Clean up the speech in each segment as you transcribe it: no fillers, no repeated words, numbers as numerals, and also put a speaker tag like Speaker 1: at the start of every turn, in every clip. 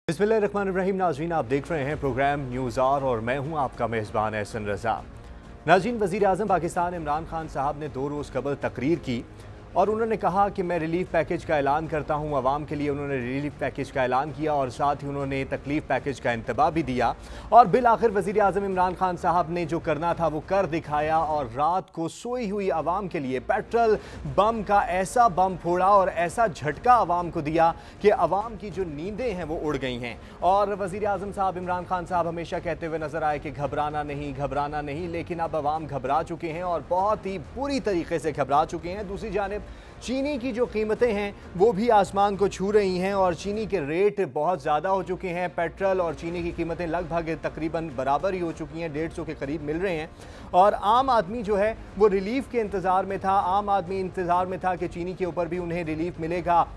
Speaker 1: बिस्मिल्लाहिर्रहमानिर्रहीम। नाज़रीन, आप देख रहे हैं प्रोग्राम न्यूज़ और मैं हूं आपका मेज़बान एहसन रज़ा। नाज़रीन, वज़ीर आज़म पाकिस्तान इमरान खान साहब ने 2 रोज़ कबल तकरीर की और उन्होंने कहा कि मैं रिलीफ पैकेज का ऐलान करता हूं। अवाम के लिए उन्होंने रिलीफ पैकेज का ऐलान किया और साथ ही उन्होंने तकलीफ पैकेज का इंतबाह भी दिया और बिल आखिर वज़ीर आज़म इमरान खान साहब ने जो करना था वो कर दिखाया और रात को सोई हुई आवाम के लिए पेट्रोल बम का ऐसा बम फोड़ा और ऐसा झटका आवाम को दिया कि आवाम की जो नींदें हैं वो उड़ गई हैं। और वज़ीर आज़म साहब इमरान खान साहब हमेशा कहते हुए नज़र आए कि घबराना नहीं, लेकिन अब आवाम घबरा चुके हैं और बहुत ही बुरी तरीके से घबरा चुके हैं। दूसरी जानिब चीनी की जो कीमतें हैं वो भी आसमान को छू रही हैं और चीनी के रेट बहुत ज़्यादा हो चुके हैं। पेट्रोल और चीनी की कीमतें लगभग तकरीबन बराबर ही हो चुकी हैं, 150 के करीब मिल रहे हैं। और आम आदमी जो है वो रिलीफ के इंतज़ार में था। आम आदमी इंतज़ार में था कि चीनी के ऊपर भी उन्हें रिलीफ मिलेगा,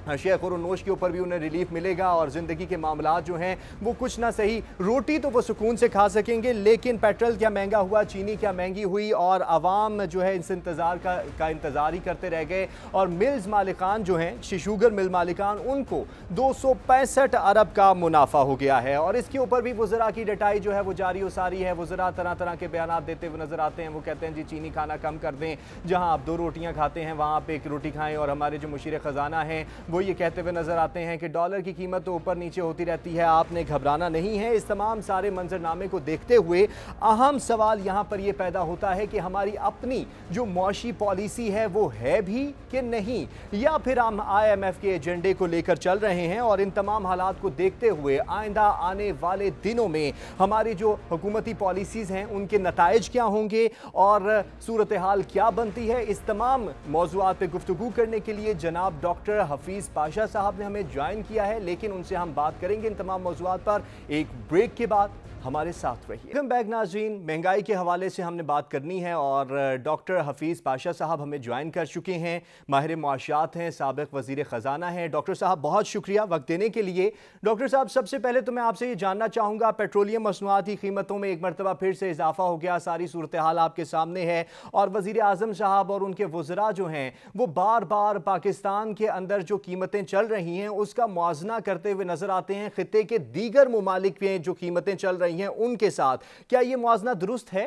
Speaker 1: शेख और नोश के ऊपर भी उन्हें रिलीफ मिलेगा और ज़िंदगी के मामलात जो हैं वो कुछ ना सही, रोटी तो वो सुकून से खा सकेंगे, लेकिन पेट्रोल क्या महंगा हुआ, चीनी क्या महंगी हुई और आवाम जो है इस इंतज़ार का इंतज़ार ही करते रह गए। और मिल्स मालिकान जो हैं, शुगर मिल मालिकान, उनको 265 अरब का मुनाफा हो गया है। और इसके ऊपर भी वज़रा की डटाई जो है वो जारी हो सारी है। वज़रा तरह तरह के बयान देते हुए नज़र आते हैं। वो कहते हैं जी चीनी खाना कम कर दें, जहाँ आप 2 रोटियाँ खाते हैं वहाँ आप 1 रोटी खाएँ। और हमारे जो मुशीर ख़जाना हैं वो ये कहते हुए नजर आते हैं कि डॉलर की कीमत तो ऊपर नीचे होती रहती है, आपने घबराना नहीं है। इस तमाम सारे मंजरनामे को देखते हुए अहम सवाल यहां पर यह पैदा होता है कि हमारी अपनी जो मुआशी पॉलिसी है वो है भी कि नहीं, या फिर हम IMF के एजेंडे को लेकर चल रहे हैं। और इन तमाम हालात को देखते हुए आइंदा आने वाले दिनों में हमारी जो हुकूमती पॉलिसीज हैं उनके नताइज क्या होंगे और सूरत हाल क्या बनती है, इस तमाम मौज़ूआत पे गुफ्तगू करने के लिए जनाब डॉक्टर हफीज़ पाशा साहब ने हमें ज्वाइन किया है। लेकिन उनसे हम बात करेंगे इन तमाम मौज़ूआत पर एक ब्रेक के बाद। हमारे साथ रहिए। वेलकम बैक नाज़रीन। महंगाई के हवाले से हमने बात करनी है और डॉक्टर हफीज़ पाशा साहब हमें ज्वाइन कर चुके हैं। माहिर मुआशियात हैं, साबिक़ वज़ीर ख़जाना हैं। डॉक्टर साहब बहुत शुक्रिया वक्त देने के लिए। डॉक्टर साहब, सबसे पहले तो मैं आपसे ये जानना चाहूँगा, पेट्रोलियम मसनूआत की कीमतों में एक मरतबा फिर से इजाफा हो गया, सारी सूरत हाल आपके सामने है और वज़ीर आज़म साहब और उनके वज़रा जो हैं वो बार बार पाकिस्तान के अंदर जो कीमतें चल रही हैं उसका मुआवजना करते हुए नज़र आते हैं ख़ित्ते के दीगर ममालिक में जो कीमतें चल रही हैं उनके साथ। क्या यह मुआवजना दुरुस्त है?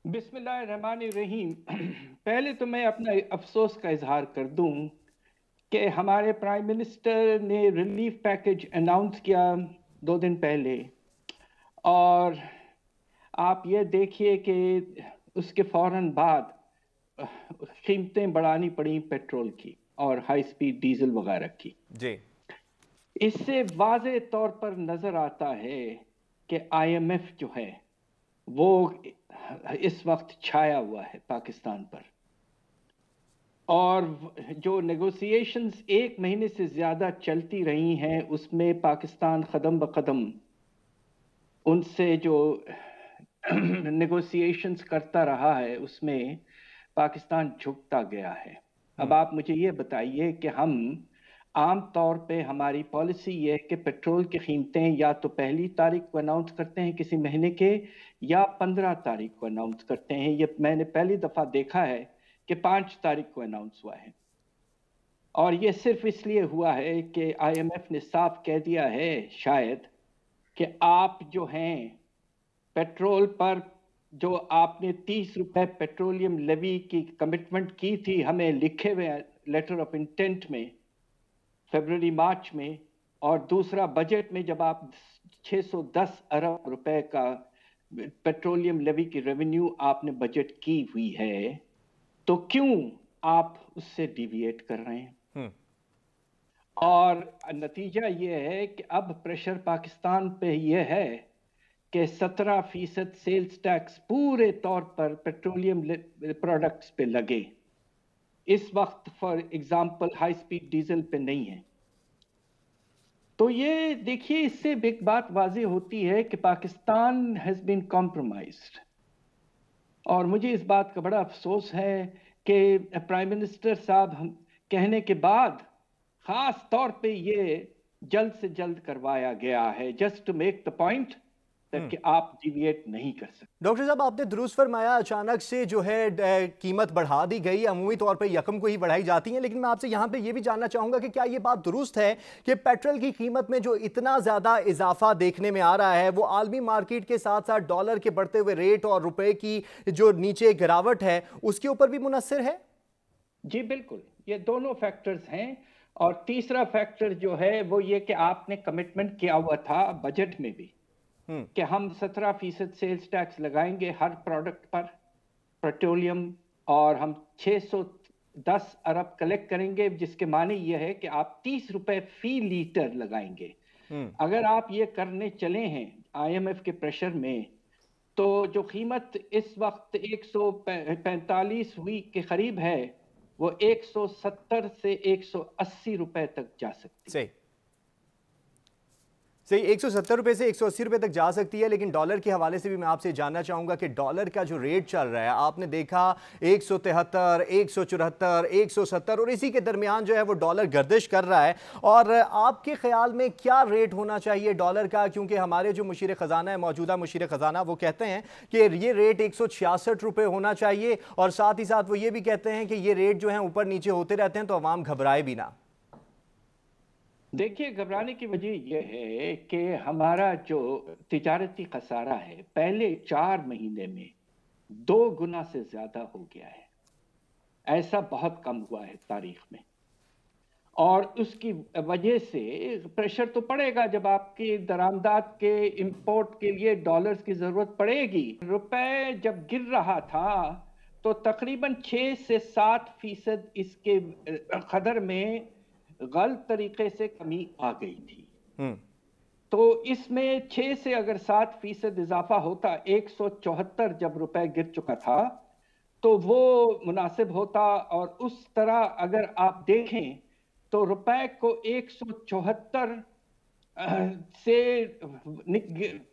Speaker 2: बिस्मिल्लाहिर्रहमानिर्रहीम। पहले तो मैं अपना अफसोस का इजहार कर दूं कि हमारे प्राइम मिनिस्टर ने रिलीफ पैकेज अनाउंस किया 2 दिन पहले और आप ये देखिए कि उसके फौरन बाद कीमतें बढ़ानी पड़ी पेट्रोल की और हाई स्पीड डीजल वगैरह की।
Speaker 1: जी,
Speaker 2: इससे वाज़े तौर पर नजर आता है कि IMF जो है वो इस वक्त छाया हुआ है पाकिस्तान पर और जो नेगोशिएशंस 1 महीने से ज्यादा चलती रही हैं उसमें पाकिस्तान कदम ब कदम उनसे जो नेगोशिएशंस करता रहा है उसमें पाकिस्तान झुकता गया है। अब आप मुझे ये बताइए कि हम आम तौर पे हमारी पॉलिसी ये है कि पेट्रोल की कीमतें या तो 1 तारीख को अनाउंस करते हैं किसी महीने के या 15 तारीख को अनाउंस करते हैं। ये मैंने पहली दफा देखा है कि 5 तारीख को अनाउंस हुआ है और ये सिर्फ इसलिए हुआ है कि IMF ने साफ कह दिया है शायद कि आप जो हैं पेट्रोल पर जो आपने 30 रुपए पेट्रोलियम लेवी की कमिटमेंट की थी हमें लिखे हुए लेटर ऑफ इंटेंट में फरवरी मार्च में, और दूसरा बजट में जब आप 610 अरब रुपए का पेट्रोलियम लेवी की रेवेन्यू आपने बजट की हुई है, तो क्यों आप उससे डिविएट कर रहे हैं? और नतीजा ये है कि अब प्रेशर पाकिस्तान पे ये है कि 17% सेल्स टैक्स पूरे तौर पर पेट्रोलियम प्रोडक्ट्स पे लगे। इस वक्त for example high speed diesel पे नहीं है। तो ये देखिए, इससे एक बात वाज़ेह होती है कि पाकिस्तान हैज बीन कॉम्प्रोमाइज्ड और मुझे इस बात का बड़ा अफसोस है कि प्राइम मिनिस्टर साहब हम कहने के बाद खास तौर पे ये जल्द से जल्द करवाया गया है just to make the point तक कि आप डिविएट नहीं कर सकते।
Speaker 1: डॉक्टर साहब, आपने दुरुस्त फरमाया, अचानक से जो है कीमत बढ़ा दी गई, अमूमी तौर पे यकम को ही बढ़ाई जाती है, लेकिन मैं आपसे यहाँ पे ये भी जानना चाहूँगा कि क्या ये बात दुरुस्त है कि पेट्रोल की कीमत में जो इतना ज़्यादा इजाफा देखने में आ रहा है वो आलमी मार्केट के साथ साथ डॉलर के बढ़ते हुए रेट और रुपए की जो नीचे गिरावट है उसके ऊपर भी मुनस्सिर है?
Speaker 2: जी बिल्कुल, ये दोनों फैक्टर्स हैं। और तीसरा फैक्टर जो है वो ये कि आपने कमिटमेंट किया हुआ था बजट में भी कि हम 17% सेल्स टैक्स लगाएंगे हर प्रोडक्ट पर पेट्रोलियम, और हम 610 अरब कलेक्ट करेंगे, जिसके माने ये है कि आप 30 रुपए फी लीटर लगाएंगे। अगर आप ये करने चले हैं IMF के प्रेशर में, तो जो कीमत इस वक्त 145 हुई के करीब है, वो 170 से 180 रुपए तक जा सकती है।
Speaker 1: सही, 170 रुपए से 180 रुपए तक जा सकती है। लेकिन डॉलर के हवाले से भी मैं आपसे जानना चाहूंगा कि डॉलर का जो रेट चल रहा है, आपने देखा 173, 174, 170 और इसी के दरमियान जो है वो डॉलर गर्दिश कर रहा है। और आपके ख्याल में क्या रेट होना चाहिए डॉलर का? क्योंकि हमारे जो मुशीर खजाना है, मौजूदा मुशीर खजाना, वो कहते हैं कि ये रेट 166 रुपए होना चाहिए, और साथ ही साथ वो ये भी कहते हैं कि ये रेट जो है ऊपर नीचे होते रहते हैं तो अवाम घबराए भी ना।
Speaker 2: देखिए, घबराने की वजह यह है कि हमारा जो तिजारती खसारा है पहले 4 महीने में 2 गुना से ज्यादा हो गया है। ऐसा बहुत कम हुआ है तारीख में, और उसकी वजह से प्रेशर तो पड़ेगा। जब आपकी दरामदात के इंपोर्ट के लिए डॉलर्स की जरूरत पड़ेगी, रुपए जब गिर रहा था तो तकरीबन 6 से 7% इसके कदर में गलत तरीके से कमी आ गई थी। तो इसमें 6 से अगर 7% इजाफा होता, 174 जब रुपए गिर चुका था, तो वो मुनासिब होता। और उस तरह अगर आप देखें तो रुपए को 174 से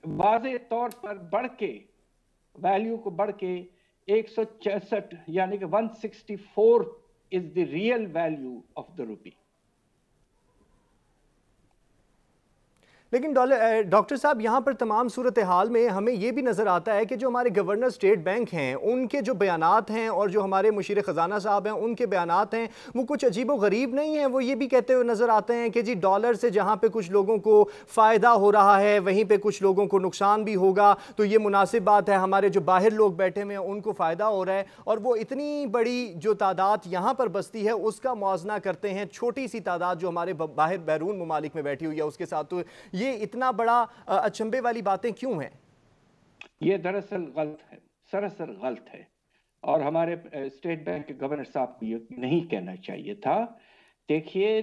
Speaker 2: वाज़े तौर पर बढ़ के, वैल्यू को बढ़ के 166 यानी कि 164 is the real value of the rupee.
Speaker 1: लेकिन डॉक्टर साहब, यहाँ पर तमाम सूरत हाल में हमें यह भी नज़र आता है कि जो हमारे गवर्नर स्टेट बैंक हैं उनके जो बयानात हैं और जो हमारे मुशीर ख़जाना साहब हैं उनके बयानात हैं वो कुछ अजीबो गरीब नहीं हैं। वो ये भी कहते हुए नज़र आते हैं कि जी डॉलर से जहाँ पे कुछ लोगों को फ़ायदा हो रहा है वहीं पे कुछ लोगों को नुकसान भी होगा, तो ये मुनासिब बात है, हमारे जो बाहर लोग बैठे हुए हैं उनको फ़ायदा हो रहा है, और वो इतनी बड़ी जो तादाद यहाँ पर बसती है उसका मुआवजा करते हैं छोटी सी तादाद जो हमारे बाहर बैरून ममालिक में बैठी हुई है उसके साथ। तो ये इतना बड़ा अचंभे वाली बातें क्यों हैं?
Speaker 2: ये दरअसल गलत है, सरासर गलत है, और हमारे स्टेट बैंक के गवर्नर साहब को ये नहीं कहना चाहिए था। देखिए,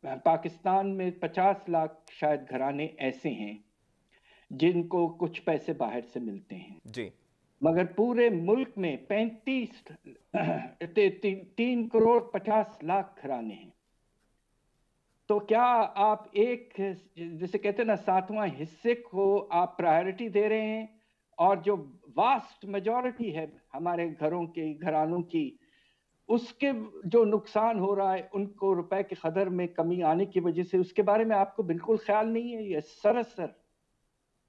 Speaker 2: पाकिस्तान में 50 लाख शायद घराने ऐसे हैं जिनको कुछ पैसे बाहर से मिलते हैं
Speaker 1: जी, मगर
Speaker 2: पूरे मुल्क में 3 करोड़ 50 लाख घराने हैं। तो क्या आप एक, जिसे कहते हैं ना, 7वां हिस्से को आप प्रायोरिटी दे रहे हैं, और जो वास्ट मेजॉरिटी है हमारे घरानों की, उसके जो नुकसान हो रहा है उनको रुपए की कदर में कमी आने की वजह से, उसके बारे में आपको बिल्कुल ख्याल नहीं है। ये सरासर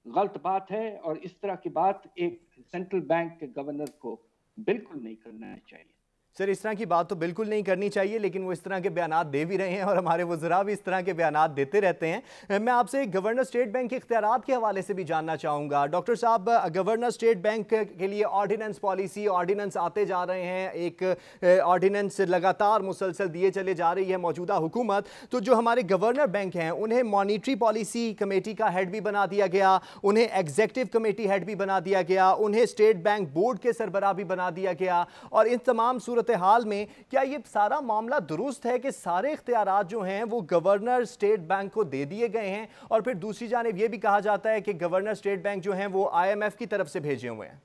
Speaker 2: गलत बात है, और इस तरह की बात एक सेंट्रल बैंक के गवर्नर को बिल्कुल नहीं करना चाहिए।
Speaker 1: सर, इस तरह की बात तो बिल्कुल नहीं करनी चाहिए, लेकिन वो इस तरह के बयानात दे भी रहे हैं और हमारे वज़रा भी इस तरह के बयानात देते रहते हैं। मैं आपसे गवर्नर स्टेट बैंक के इख्तियारात के हवाले से भी जानना चाहूँगा। डॉक्टर साहब, गवर्नर स्टेट बैंक के लिए ऑर्डिनेंस पॉलिसी, ऑर्डिनेंस आते जा रहे हैं, एक ऑर्डिनेंस लगातार मुसलसल दिए चले जा रही है मौजूदा हुकूमत। तो जो हमारे गवर्नर बैंक हैं उन्हें मॉनिटरी पॉलिसी कमेटी का हेड भी बना दिया गया, उन्हें एग्जीक्यूटिव कमेटी हेड भी बना दिया गया, उन्हें स्टेट बैंक बोर्ड के सरबराह भी बना दिया गया। और इन तमाम सूरत हाल में क्या ये सारा मामला दुरुस्त है कि सारे इख्तियारात जो हैं वो गवर्नर स्टेट बैंक को दे दिए गए हैं, और फिर दूसरी जानिब ये भी कहा जाता है कि गवर्नर स्टेट बैंक जो हैं वो IMF की तरफ से भेजे हुए हैं?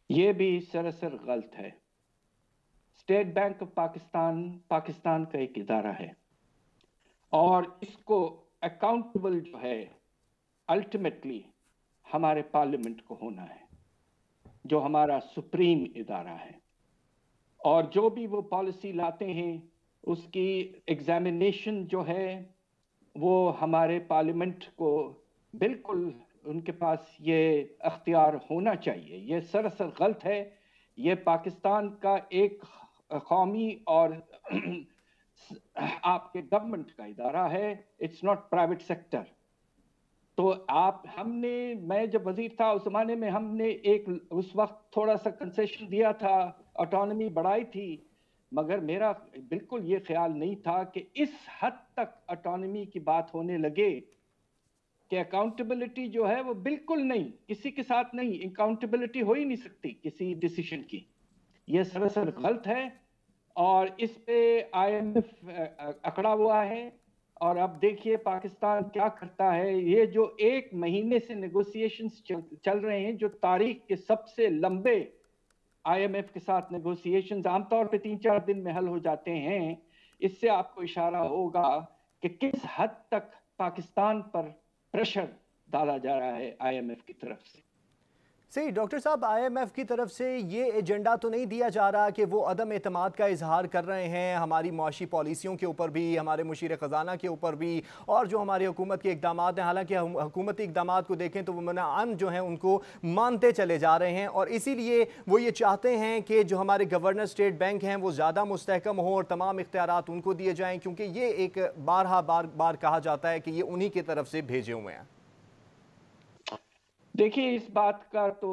Speaker 2: ये भी सरासर गलत है। स्टेट बैंक ऑफ पाकिस्तान का एक इदारा है, और इसको अकाउंटेबल जो है अल्टीमेटली हमारे पार्लियामेंट को होना है, जो हमारा सुप्रीम इदारा है। और जो भी वो पॉलिसी लाते हैं उसकी एग्जामिनेशन जो है वो हमारे पार्लियामेंट को बिल्कुल उनके पास ये अख्तियार होना चाहिए। ये सरासर गलत है। ये पाकिस्तान का एक कौमी और आपके गवर्नमेंट का इदारा है, इट्स नॉट प्राइवेट सेक्टर। तो मैं जब वजीर था उस जमाने में हमने उस वक्त थोड़ा सा कंसेशन दिया था, ऑटोनॉमी बढ़ाई थी, मगर मेरा बिल्कुल ये ख्याल नहीं था कि इस हद तक ऑटोनॉमी की बात होने लगे कि अकाउंटेबिलिटी जो है वो बिल्कुल नहीं, किसी के साथ नहीं, अकाउंटेबिलिटी हो ही नहीं सकती किसी डिसीजन की। ये सरासर गलत है और इस पे IMF अकड़ा हुआ है। और अब देखिए पाकिस्तान क्या करता है। ये जो 1 महीने से नेगोशिएशंस चल रहे हैं, जो तारीख के सबसे लंबे IMF के साथ नेगोशिएशंस आमतौर पे 3-4 दिन में हल हो जाते हैं, इससे आपको इशारा होगा कि किस हद तक पाकिस्तान पर प्रेशर डाला जा रहा है IMF की तरफ से।
Speaker 1: सही डॉक्टर साहब, IMF की तरफ से ये एजेंडा तो नहीं दिया जा रहा कि वो अदम एतमाद का इजहार कर रहे हैं हमारी मुआशी पॉलिसियों के ऊपर भी, हमारे मुशीर ख़जाना के ऊपर भी, और जो हमारी हुकूमत के इक़दाम हैं, हालांकि हुकूमती इक़दाम को देखें तो वो मनाअन जो हैं उनको मानते चले जा रहे हैं, और इसीलिए वो ये चाहते हैं कि जो हमारे गवर्नर स्टेट बैंक हैं वो ज़्यादा मुस्तहकम हो और तमाम इख्तियारात उनको दिए जाएँ, क्योंकि ये एक बार कहा जाता है कि ये उन्हीं की तरफ से भेजे हुए हैं।
Speaker 2: देखिए, इस बात का तो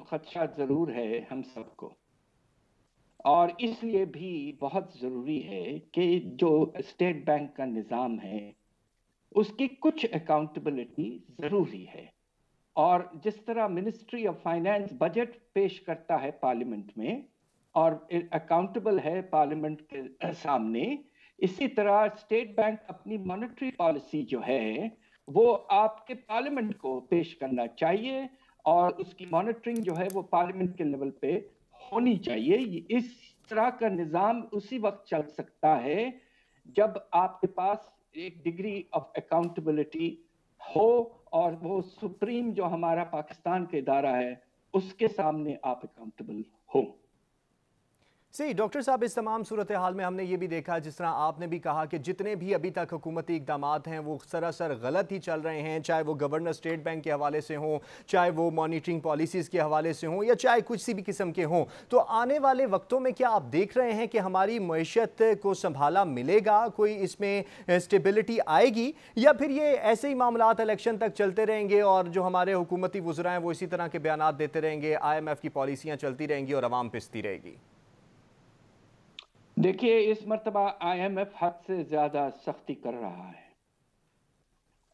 Speaker 2: खदशा जरूर है हम सबको, और इसलिए भी बहुत जरूरी है कि जो स्टेट बैंक का निज़ाम है उसकी कुछ अकाउंटेबिलिटी जरूरी है। और जिस तरह मिनिस्ट्री ऑफ फाइनेंस बजट पेश करता है पार्लियामेंट में और अकाउंटेबल है पार्लियामेंट के सामने, इसी तरह स्टेट बैंक अपनी मॉनेटरी पॉलिसी जो है वो आपके पार्लियामेंट को पेश करना चाहिए, और उसकी मॉनिटरिंग जो है वो पार्लियामेंट के लेवल पे होनी चाहिए। इस तरह का निज़ाम उसी वक्त चल सकता है जब आपके पास एक डिग्री ऑफ अकाउंटेबिलिटी हो, और वो सुप्रीम जो हमारा पाकिस्तान का इदारा है उसके सामने आप अकाउंटेबल हो।
Speaker 1: सही डॉक्टर साहब, इस तमाम सूरत हाल में हमने ये भी देखा, जिस तरह आपने भी कहा कि जितने भी अभी तक हुकूमती इक़दाम हैं वो सरासर गलत ही चल रहे हैं, चाहे वो गवर्नर स्टेट बैंक के हवाले से हों, चाहे वो मॉनिटरिंग पॉलिसीज़ के हवाले से हों, या चाहे कुछ सी भी किस्म के हों। तो आने वाले वक्तों में क्या आप देख रहे हैं कि हमारी मईशत को संभाला मिलेगा, कोई इसमें स्टेबिलिटी आएगी, या फिर ये ऐसे ही मामलात इलेक्शन तक चलते रहेंगे और जो हमारे हुकूमती वज़रा हैं वो इसी तरह के बयान देते रहेंगे, IMF की पॉलिसियाँ चलती रहेंगी और आवाम पिसती रहेगी?
Speaker 2: देखिए, इस मर्तबा IMF हद से ज्यादा सख्ती कर रहा है,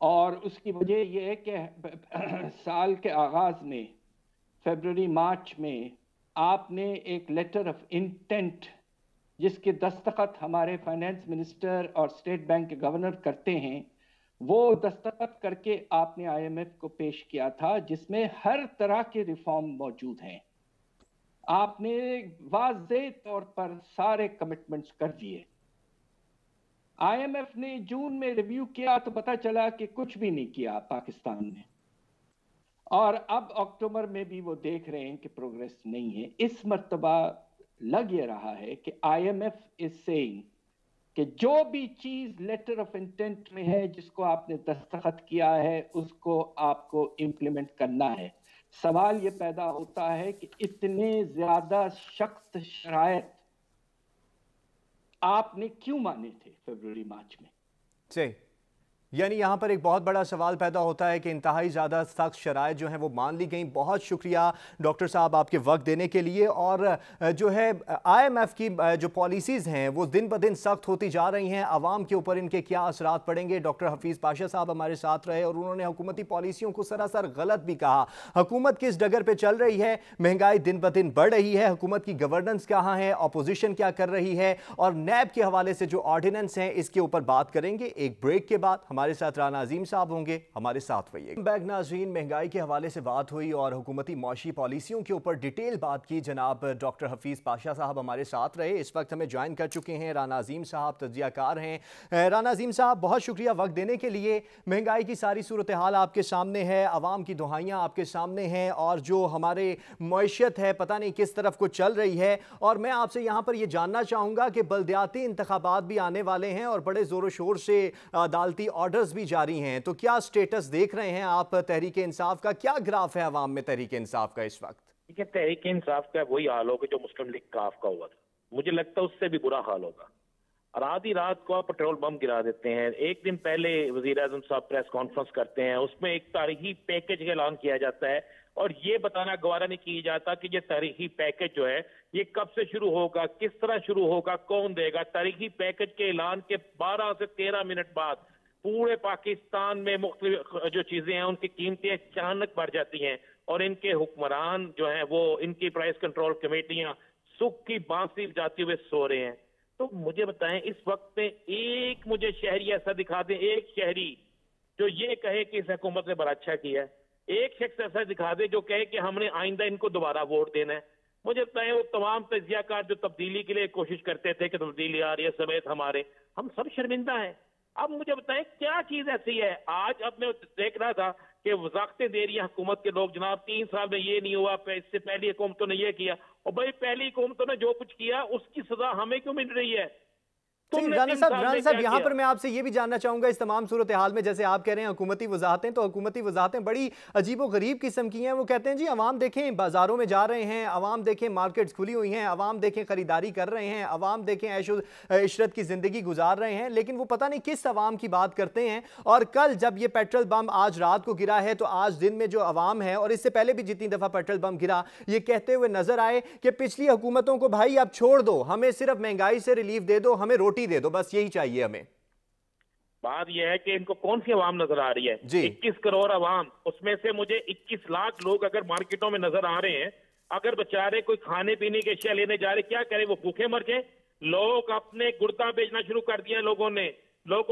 Speaker 2: और उसकी वजह यह है कि साल के आगाज में फरवरी मार्च में आपने एक लेटर ऑफ इंटेंट जिसके दस्तखत हमारे फाइनेंस मिनिस्टर और स्टेट बैंक के गवर्नर करते हैं, वो दस्तखत करके आपने IMF को पेश किया था, जिसमें हर तरह के रिफॉर्म मौजूद हैं। आपने वाज़ेह तौर पर सारे कमिटमेंट्स कर दिए। IMF ने जून में रिव्यू किया तो पता चला कि कुछ भी नहीं किया पाकिस्तान ने, और अब अक्टूबर में भी वो देख रहे हैं कि प्रोग्रेस नहीं है। इस मर्तबा लग ये रहा है कि IMF इज सेइंग कि जो भी चीज लेटर ऑफ इंटेंट में है, जिसको आपने दस्तखत किया है, उसको आपको इम्प्लीमेंट करना है। सवाल ये पैदा होता है कि इतने ज्यादा सख्त शराइत आपने क्यों माने थे फरवरी मार्च में?
Speaker 1: सही, यानी यहाँ पर एक बहुत बड़ा सवाल पैदा होता है कि इंतहाई ज़्यादा सख्त शराइत जो हैं वो मान ली गई। बहुत शुक्रिया डॉक्टर साहब आपके वक्त देने के लिए। और जो है IMF की जो पॉलिसीज़ हैं वो दिन ब दिन सख्त होती जा रही हैं, आवाम के ऊपर इनके क्या असरात पड़ेंगे। डॉक्टर हफीज़ पाशा साहब हमारे साथ रहे और उन्होंने हुकूमती पॉलिसियों को सरासर गलत भी कहा। हुकूमत किस डगर पर चल रही है, महंगाई दिन ब दिन बढ़ रही है, हुकूमत की गवर्नेंस कहाँ है, अपोजिशन क्या कर रही है, और नैब के हवाले से जो ऑर्डिनेंस हैं इसके ऊपर बात करेंगे। एक ब्रेक के बाद हमारे साथ राना अजीम साहब होंगे, हमारे साथ रहिए। बैक नाज़रीन, महंगाई के हवाले से बात हुई और हुकूमती मौशी पॉलिसियों के ऊपर डिटेल बात की। जनाब डॉक्टर हफीज़ पाशा साहब हमारे साथ रहे। इस वक्त हमें ज्वाइन कर चुके हैं राना अजीम साहब, तज्ज़ियाकार हैं। राना अजीम साहब, बहुत शुक्रिया वक्त देने के लिए। महंगाई की सारी सूरत हाल आपके सामने है, आवाम की दुहाइयाँ आपके सामने हैं, और जो हमारे मईशत है पता नहीं किस तरफ को चल रही है। और मैं आपसे यहाँ पर यह जानना चाहूँगा कि बल्दियाती इंतखाबात भी आने वाले हैं और बड़े ज़ोर शोर से अदालती ऑर्डर ऑर्डर्स भी जारी हैं, तो क्या स्टेटस देख रहे हैं आप तहरीक इंसाफ का? क्या ग्राफ है अवाम में तहरीक इंसाफ का इस वक्त?
Speaker 3: देखिए, तहरीक इंसाफ का वही हाल होगा जो मुस्लिम लीग काफ का हुआ था। मुझे लगता है उससे भी बुरा हाल होगा। और आधी रात को आप पेट्रोल बम गिरा देते हैं। एक दिन पहले वजीर आजम साहब प्रेस कॉन्फ्रेंस करते हैं, उसमें एक तारीखी पैकेज का ऐलान किया जाता है और ये बताना गवारा नहीं किया जाता कि ये तारीखी पैकेज जो है ये कब से शुरू होगा, किस तरह शुरू होगा, कौन देगा। तारीखी पैकेज के ऐलान के 12 से 13 मिनट बाद पूरे पाकिस्तान में मुख्तलिफ जो चीजें हैं उनकी कीमतें अचानक बढ़ जाती हैं और इनके हुक्मरान जो हैं वो इनकी प्राइस कंट्रोल कमेटियां सुख की बांसी बजाते हुए सो रहे हैं। तो मुझे बताएं, इस वक्त में एक मुझे शहरी ऐसा दिखा दें, एक शहरी जो ये कहे कि इस हुकूमत ने बड़ा अच्छा किया है, एक शख्स ऐसा दिखा दे जो कहे कि हमने आइंदा इनको दोबारा वोट देना है। मुझे बताएं, वो तमाम तजियाकार जो तब्दीली के लिए कोशिश करते थे कि तब्दीली आ रही है समेत हमारे, हम सब शर्मिंदा हैं। अब मुझे बताएं क्या चीज ऐसी है। आज अब मैं देख रहा था कि वजाकतें दे रही है हुकूमत के लोग, जनाब 3 साल में ये नहीं हुआ, इससे पहली हुकूमतों ने ये किया। और भाई पहली हुकूमतों ने जो कुछ किया उसकी सजा हमें क्यों मिल रही है?
Speaker 1: राना साहब यहाँ पर मैं आपसे ये भी जानना चाहूंगा, इस तमाम सूरत हाल में जैसे आप कह रहे हैं हुकूमती वजाहतें, तो हुकूमती वजाहतें बड़ी अजीबो गरीब किस्म की हैं। वो कहते हैं जी अवाम देखें बाजारों में जा रहे हैं, अवाम देखें मार्केट्स खुली हुई हैं, अवाम देखें खरीदारी कर रहे हैं, अवाम देखें ऐशो इशरत की जिंदगी गुजार रहे हैं, लेकिन वो पता नहीं किस अवाम की बात करते हैं। और कल जब ये पेट्रोल बम आज रात को गिरा है, तो आज दिन में जो अवाम है और इससे पहले भी जितनी दफा पेट्रोल बम गिरा, ये कहते हुए नजर आए कि पिछली हुकूमतों को भाई अब छोड़ दो, हमें सिर्फ महंगाई से रिलीफ दे दो, हमें रोटी दे दो, बस यही चाहिए हमें।
Speaker 3: बात यह है कि इनको कौन सी आवाम नजर आ रही है? 21 करोड़ आवाम, उसमें से मुझे 21 लाख लोग अगर मार्केटों में नजर आ रहे हैं, अगर बेचारे कोई खाने पीने के अशिया लेने जा रहे, क्या करें? वो भूखे मर जाए? लोग अपने गुर्दा बेचना शुरू कर दिया, लोगों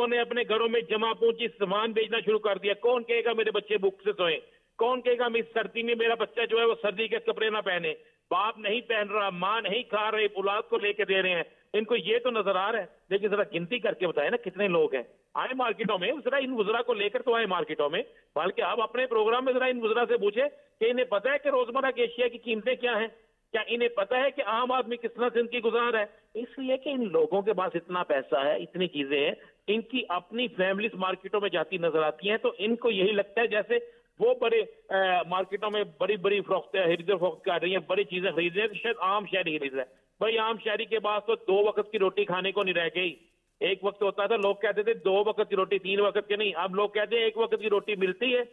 Speaker 3: ने अपने घरों में जमा पूंजी सामान बेचना शुरू कर दिया। कौन कहेगा मेरे बच्चे भूख से सोए? कौन कहेगा मैं इस सर्दी में मेरा बच्चा जो है वो सर्दी के कपड़े ना पहने? बाप नहीं पहन रहा, माँ नहीं खा रहे, औलाद को लेके दे रहे हैं। इनको ये तो नजर आ रहा है, लेकिन जरा गिनती करके बताए ना कितने लोग हैं। आए मार्केटों में, जरा इन वज़रा को लेकर तो आए मार्केटों में, बल्कि आप अपने प्रोग्राम में जरा इन वज़रा से पूछे कि इन्हें पता है कि रोजमर्रा की एशिया की कीमतें क्या हैं? क्या इन्हें पता है कि आम आदमी किस तरह जिंदगी गुजार है? इसलिए कि इन लोगों के पास इतना पैसा है, इतनी चीजें हैं, इनकी अपनी फैमिलीज मार्केटों में जाती नजर आती हैं, तो इनको यही लगता है जैसे वो बड़े मार्केटों में बड़ी बड़ी फरोख्त कर रही है, बड़ी चीजें खरीद रही है, तो शायद आम शहरी खरीद रहा है। भाई आम शहरी के पास तो 2 वक्त की रोटी खाने को नहीं रह गई। एक वक्त होता था लोग कहते थे 2 वक्त की रोटी, 3 वक्त की नहीं, अब लोग कहते हैं 1 वक्त की रोटी मिलती है।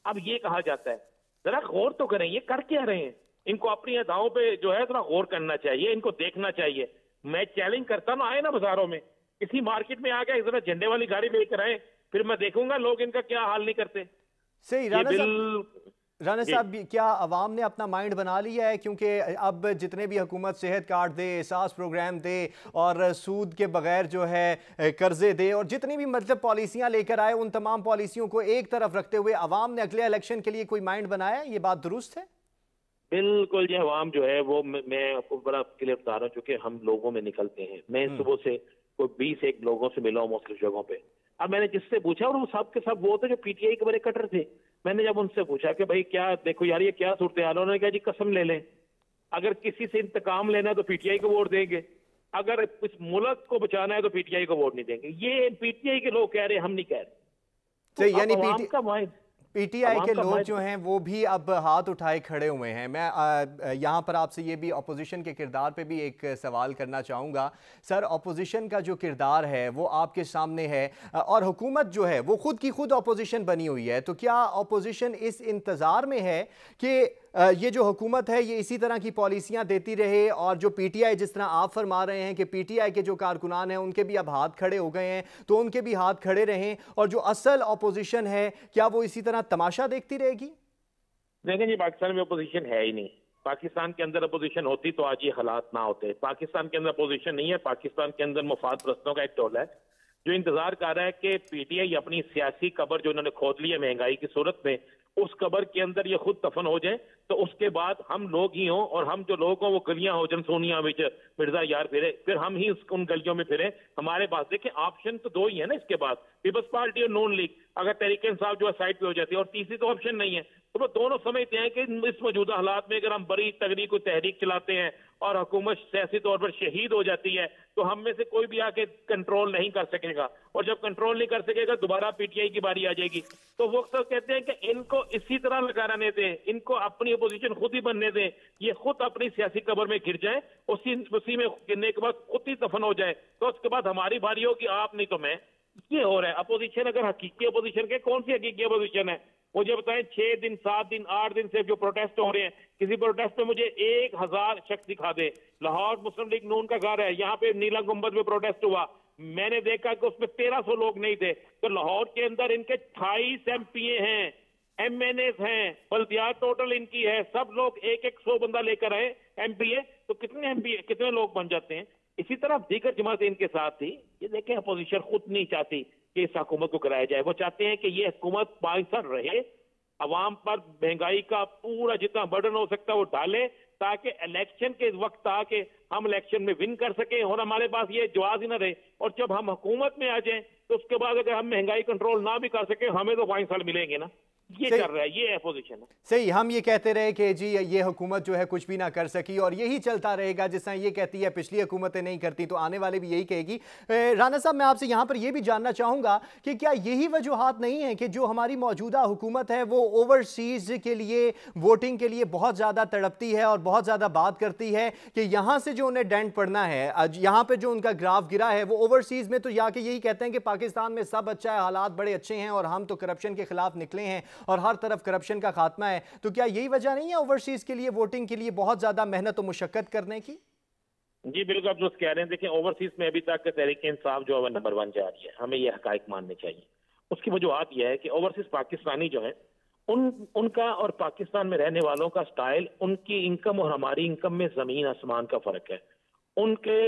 Speaker 3: अब ये कहा जाता है, जरा गौर तो करें ये कर क्या रहे हैं। इनको अपनी अदाओं पे जो है थोड़ा गौर करना चाहिए, इनको देखना चाहिए। मैं चैलेंज करता हूँ, आए ना बाजारों में, किसी मार्केट में आ गए, जरा झंडे वाली गाड़ी लेकर आए, फिर मैं देखूंगा लोग इनका क्या हाल नहीं करते।
Speaker 1: सही राना साहब, क्या अवाम ने अपना माइंड बना लिया है? क्योंकि अब जितने भी हुकूमत सेहत कार्ड दे, एहसास प्रोग्राम दे और सूद के बगैर जो है कर्जे दे, और जितनी भी मतलब पॉलिसियां लेकर आए, उन तमाम पॉलिसियों को एक तरफ रखते हुए अवाम ने अगले इलेक्शन के लिए कोई माइंड बनाया? ये बात दुरुस्त है?
Speaker 3: बिल्कुल, ये अवाम जो है वो मैं आपको बड़ा क्लियर बता रहा हूँ, क्योंकि हम लोगों में निकलते हैं। मैं सुबह से कोई 20 लोगों से मिला हूँ मुख्तलिफ जगहों पे। अब मैंने जिससे पूछा, और वो सब के सब वो थे जो पीटीआई के बड़े कट्टर थे। मैंने जब उनसे पूछा कि भाई क्या देखो यार ये क्या सूरत हाल है, उन्होंने कहा जी कसम ले लें, अगर किसी से इंतकाम लेना है तो पीटीआई को वोट देंगे, अगर इस मुल्क को बचाना है तो पीटीआई को वोट नहीं देंगे। ये पीटीआई के लोग कह रहे हैं, हम नहीं कह रहे।
Speaker 1: तो यानी पीटीआई के लोग जो हैं वो भी अब हाथ उठाए खड़े हुए हैं। मैं यहाँ पर आपसे ये भी अपोजिशन के किरदार पे भी एक सवाल करना चाहूँगा। सर, अपोजिशन का जो किरदार है वो आपके सामने है और हुकूमत जो है वो खुद की खुद अपोजिशन बनी हुई है, तो क्या अपोजिशन इस इंतज़ार में है कि ये जो हुकूमत है ये इसी तरह की पॉलिसियाँ देती रहे, और जो पीटीआई, जिस तरह आप फरमा रहे हैं कि पीटीआई के जो कारकुनान हैं उनके भी अब हाथ खड़े हो गए हैं, तो उनके भी हाथ खड़े रहें, और जो असल अपोजिशन है क्या वो इसी तरह तमाशा देखती रहेगी?
Speaker 3: देखें जी, पाकिस्तान में अपोजिशन है ही नहीं। पाकिस्तान के अंदर अपोजिशन होती तो आज ये हालात ना होते। पाकिस्तान के अंदर अपोजिशन नहीं है, पाकिस्तान के अंदर मुफाद परस्तों का एक टोला है जो इंतजार कर रहा है कि पीटीआई अपनी सियासी कब्र जो उन्होंने खोद ली है महंगाई की सूरत में, उस कब्र के अंदर ये खुद दफन हो जाए, तो उसके बाद हम लोग ही हों, और हम जो लोग हों वो गलियां हो जनसोनिया में मिर्जा यार फिरे, फिर हम ही उन गलियों में फिरे। हमारे पास देखिए ऑप्शन तो 2 ही है ना इसके बाद, पीपल्स पार्टी और नून लीग। अगर तहरीक इंसाफ जो है साइड पे हो जाती है, और तीसरी तो ऑप्शन नहीं है। तो वो दोनों समझते हैं कि इस मौजूदा हालात में अगर हम बड़ी तगड़ी कोई तहरीक चलाते हैं और हुकूमत सियासी तौर पर शहीद हो जाती है तो हम में से कोई भी आके कंट्रोल नहीं कर सकेगा, और जब कंट्रोल नहीं कर सकेगा दोबारा पीटीआई की बारी आ जाएगी। तो वो अक्सर कहते हैं कि इनको इसी तरह लगा रहने दें, इनको अपनी अपोजिशन खुद ही बनने दें, ये खुद अपनी सियासी कब्र में गिर जाए, उसी में गिरने के बाद खुद ही दफन हो जाए, तो उसके बाद हमारी बारी होगी, आप नहीं तो मैं। ये हो रहा है। अपोजिशन अगर हकीकी अपोजिशन के, कौन सी हकीकी अपोजिशन है? मुझे बताएं, 6 दिन 7 दिन 8 दिन से जो प्रोटेस्ट हो रहे हैं, किसी प्रोटेस्ट में मुझे 1000 शख्स दिखा दे। लाहौर मुस्लिम लीग नून का घर है, यहाँ पे नीला गुंबद में प्रोटेस्ट हुआ, मैंने देखा कि उसमें 1300 लोग नहीं थे। तो लाहौर के अंदर इनके 28 एमपीए हैं, एमएनएस हैं, बल्दियात टोटल इनकी है, सब लोग एक 100 बंदा लेकर आए एमपीए, तो कितने एमपीए, कितने लोग बन जाते हैं। इसी तरह दीगर जमातें इनके साथ थी। ये देखें, अपोजिशन खुद नहीं चाहती कि इस हुकूमत को कराया जाए, वो चाहते हैं कि ये हुकूमत पाकिस्तान रहे, अवाम पर महंगाई का पूरा जितना बर्डन हो सकता है वो डाले, ताकि इलेक्शन के वक्त आके हम इलेक्शन में विन कर सके और हमारे पास ये जवाब ही ना रहे। और जब हम हुकूमत में आ जाएं तो उसके बाद अगर हम महंगाई कंट्रोल ना भी कर सके, हमें तो 5 साल मिलेंगे ना। ये कर रहा है, ये अपोजिशन है।
Speaker 1: सही, हम ये कहते रहे कि जी ये हुकूमत जो है कुछ भी ना कर सकी और यही चलता रहेगा, जिस तरह ये कहती है पिछली हुकूमतें नहीं करती तो आने वाले भी यही कहेगी। राना साहब, मैं आपसे यहाँ पर ये भी जानना चाहूँगा कि क्या यही वजूहात नहीं है कि जो हमारी मौजूदा हुकूमत है वो ओवरसीज़ के लिए वोटिंग के लिए बहुत ज़्यादा तड़पती है और बहुत ज़्यादा बात करती है कि यहाँ से जो उन्हें डेंट पड़ना है, आज यहाँ पर जो उनका ग्राफ गिरा है, वो ओवरसीज़ में तो जाके यही कहते हैं कि पाकिस्तान में सब अच्छा है, हालात बड़े अच्छे हैं और हम तो करप्शन के खिलाफ निकले हैं और हर तरफ करप्शन का खात्मा है। तो क्या यही वजह नहीं है ओवरसीज के लिए वोटिंग के लिए बहुत ज्यादा मेहनत और मुशक्कत करने की?
Speaker 3: जी बिल्कुल, आप जो कह रहे हैं, देखिए ओवरसीज में अभी तक तहरीक इंसाफ जो है नंबर 1 जा रही है, हमें ये हकाइक मानने चाहिए। उसकी वजूहत यह है कि ओवरसीज पाकिस्तानी जो है उनका और पाकिस्तान में रहने वालों का स्टाइल, उनकी इनकम और हमारी इनकम में जमीन आसमान का फर्क है, उनके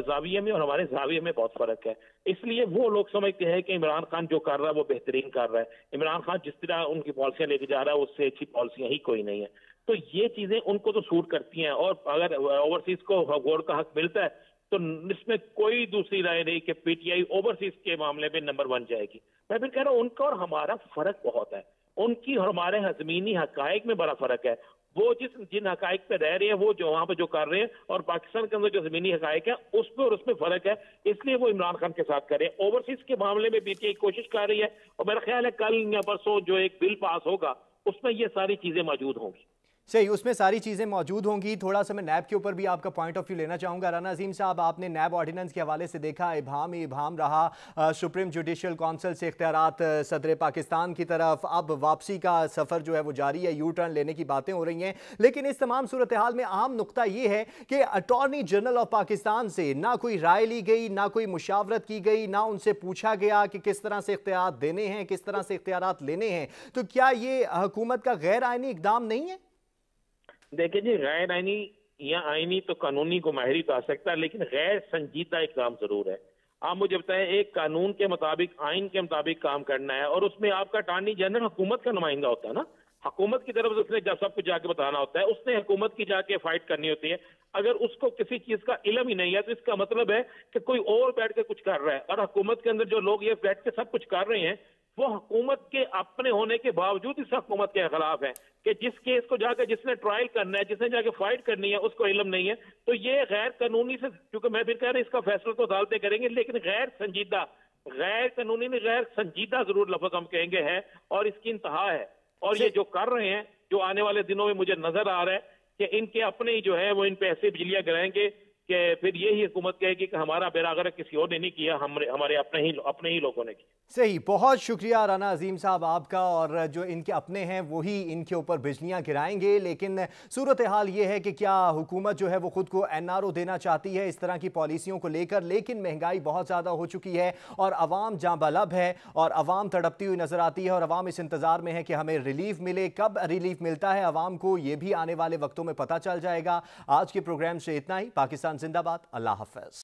Speaker 3: जाविये में और हमारे जाविये में बहुत फर्क है। इसलिए वो लोग समझते हैं कि इमरान खान जो कर रहा है वो बेहतरीन कर रहा है, इमरान खान जिस तरह उनकी पॉलिसियां लेके जा रहा है उससे अच्छी पॉलिसियां ही कोई नहीं है। तो ये चीजें उनको तो सूट करती हैं, और अगर ओवरसीज को वोट का हक मिलता है तो इसमें कोई दूसरी राय नहीं कि पीटीआई ओवरसीज के मामले में नंबर 1 जाएगी। मैं फिर कह रहा हूँ, उनका और हमारा फर्क बहुत है, उनकी और हमारे जमीनी हकाइक में बड़ा फर्क है। वो जिन हकाइक पे रह रहे हैं, वो जो वहां पे जो कर रहे हैं, और पाकिस्तान के अंदर जो जमीनी हकाइक है उसमें और उसमें फर्क है, इसलिए वो इमरान खान के साथ कर रहे हैं। ओवरसीज के मामले में पीटीआई कोशिश कर रही है, और मेरा ख्याल है कल या परसों जो एक बिल पास होगा उसमें ये सारी चीजें मौजूद होंगी।
Speaker 1: सही, उसमें सारी चीज़ें मौजूद होंगी। थोड़ा सा मैं नैब के ऊपर भी आपका पॉइंट ऑफ व्यू लेना चाहूँगा। राना अजीम साहब, आपने नैब ऑर्डिनेंस के हवाले से देखा, इबाम रहा सुप्रीम जुडिशल काउंसिल से इख्तियारात सदर पाकिस्तान की तरफ, अब वापसी का सफ़र जो है वो जारी है, यू टर्न लेने की बातें हो रही हैं। लेकिन इस तमाम सूरत हाल में अहम नुकता ये है कि अटॉर्नी जनरल ऑफ पाकिस्तान से ना कोई राय ली गई, ना कोई मुशावरत की गई, ना उनसे पूछा गया कि किस तरह से इख्तियार देने हैं, किस तरह से इख्तियारात लेने हैं। तो क्या ये हुकूमत का गैर आइनी इकदाम नहीं है?
Speaker 3: देखिए जी, गैर आइनी या आइनी तो कानूनी को माहिरी तो आ सकता है, लेकिन गैर संजीदा इकदाम जरूर है। आप मुझे बताएं, एक कानून के मुताबिक, आइन के मुताबिक काम करना है, और उसमें आपका अटॉर्नी जनरल हुकूमत का नुमाइंदा होता है ना, हुकूमत की तरफ से उसने जब सब कुछ जाके बताना होता है, उसने हुकूमत की जाके फाइट करनी होती है। अगर उसको किसी चीज का इल्म ही नहीं है तो इसका मतलब है कि कोई और बैठ के कुछ कर रहा है, और हुकूमत के अंदर जो लोग ये बैठ के सब कुछ कर रहे हैं वो हुकूमत के अपने होने के बावजूद इस हुकूमत के खिलाफ है, कि जिस केस को जाकर जिसने ट्रायल करना है, जिसने जाके फाइट करनी है, उसको इल्म नहीं है। तो ये गैर कानूनी से, क्योंकि मैं फिर कह रहा हूं इसका फैसला तो अदालतें करेंगे, लेकिन गैर संजीदा, गैर कानूनी नहीं, गैर संजीदा जरूर लफ्ज हम कहेंगे है, और इसकी इंतहा है। और ये जो कर रहे हैं, जो आने वाले दिनों में मुझे नजर आ रहा है कि इनके अपने ही जो है वो इन पे ऐसे बिजलियां गिराएंगे कि फिर यही हुकूमत कहेगी कि हमारा बेरागरक किसी और ने नहीं किया, हमारे अपने ही लोगों ने किया।
Speaker 1: सही, बहुत शुक्रिया राना अजीम साहब आपका। और जो इनके अपने हैं वही इनके ऊपर बिजलियां गिराएंगे, लेकिन सूरत हाल ये है कि क्या हुकूमत जो है वो खुद को एनआरओ देना चाहती है इस तरह की पॉलिसियों को लेकर। लेकिन महंगाई बहुत ज़्यादा हो चुकी है और अवाम जांबालब है और अवाम तड़पती हुई नजर आती है, और अवाम इस इंतज़ार में है कि हमें रिलीफ मिले। कब रिलीफ मिलता है अवाम को, ये भी आने वाले वक्तों में पता चल जाएगा। आज के प्रोग्राम से इतना ही। पाकिस्तान जिंदाबाद। अल्लाह हाफ़िज़।